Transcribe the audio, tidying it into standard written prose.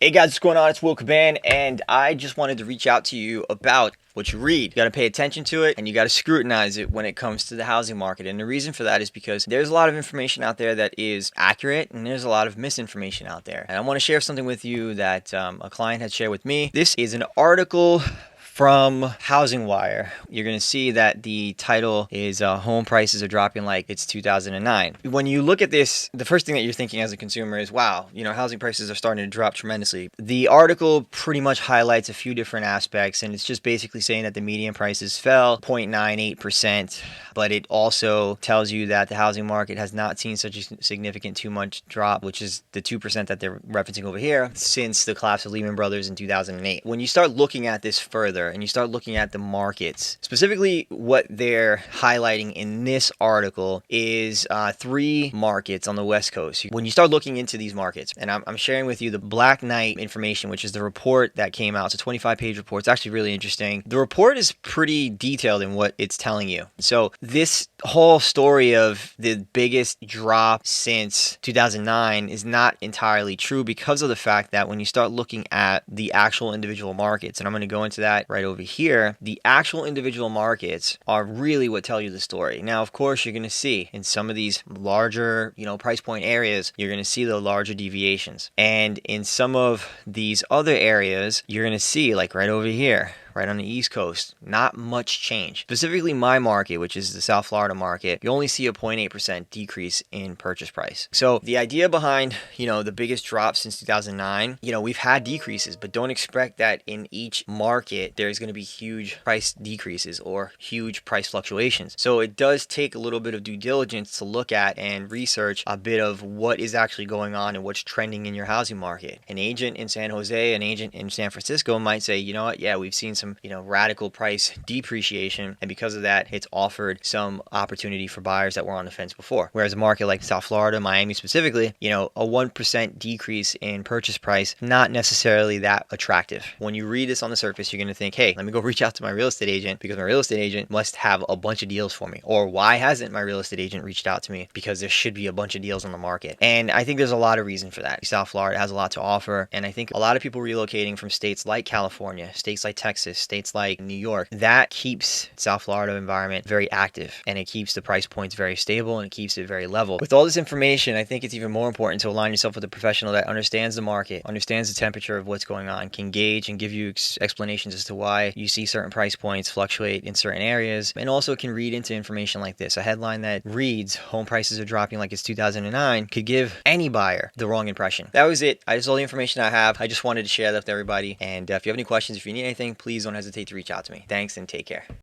Hey guys, what's going on? It's Will Caban, and I just wanted to reach out to you about what you read. You got to pay attention to it, and you got to scrutinize it when it comes to the housing market. And the reason for that is because there's a lot of information out there that is accurate, and there's a lot of misinformation out there. And I want to share something with you that a client had shared with me. This is an article from Housing Wire. You're going to see that the title is home prices are dropping like it's 2009. When you look at this, the first thing that you're thinking as a consumer is, wow, housing prices are starting to drop tremendously. The article pretty much highlights a few different aspects, and it's just basically saying that the median prices fell 0.98%, but it also tells you that the housing market has not seen such a significant too much drop, which is the 2% that they're referencing over here, since the collapse of Lehman Brothers in 2008. When you start looking at this further, and you start looking at the markets, specifically what they're highlighting in this article is 3 markets on the West Coast. When you start looking into these markets, and I'm sharing with you the Black Knight information, which is the report that came out. It's a 25-page report. It's actually really interesting. The report is pretty detailed in what it's telling you. So this whole story of the biggest drop since 2009 is not entirely true, because of the fact that when you start looking at the actual individual markets, and I'm going to go into that right over here, the actual individual markets are really what tell you the story. Now, of course, you're going to see in some of these larger, price point areas, you're going to see the larger deviations. And in some of these other areas, you're going to see, like right over here, right on the East Coast, not much change. Specifically my market, which is the South Florida market, you only see a 0.8% decrease in purchase price. So the idea behind, the biggest drop since 2009, we've had decreases, but don't expect that in each market there's going to be huge price decreases or huge price fluctuations. So it does take a little bit of due diligence to look at and research a bit of what is actually going on and what's trending in your housing market. An agent in San Jose, an agent in San Francisco might say, you know what, yeah, we've seen some radical price depreciation, and because of that, it's offered some opportunity for buyers that were on the fence before. Whereas a market like South Florida, Miami specifically, a 1% decrease in purchase price, not necessarily that attractive. When you read this on the surface, you're going to think, hey, let me go reach out to my real estate agent because my real estate agent must have a bunch of deals for me. Or why hasn't my real estate agent reached out to me? Because there should be a bunch of deals on the market. And I think there's a lot of reason for that. South Florida has a lot to offer, and I think a lot of people relocating from states like California, states like Texas, states like New York, that keeps South Florida environment very active, and it keeps the price points very stable, and it keeps it very level. With all this information, I think it's even more important to align yourself with a professional that understands the market, understands the temperature of what's going on, can gauge and give you explanations as to why you see certain price points fluctuate in certain areas, and also can read into information like this. A headline that reads home prices are dropping like it's 2009 could give any buyer the wrong impression. That was it. That's all the information I have. I just wanted to share that with everybody, and if you have any questions, if you need anything, please don't hesitate to reach out to me. Thanks, and take care.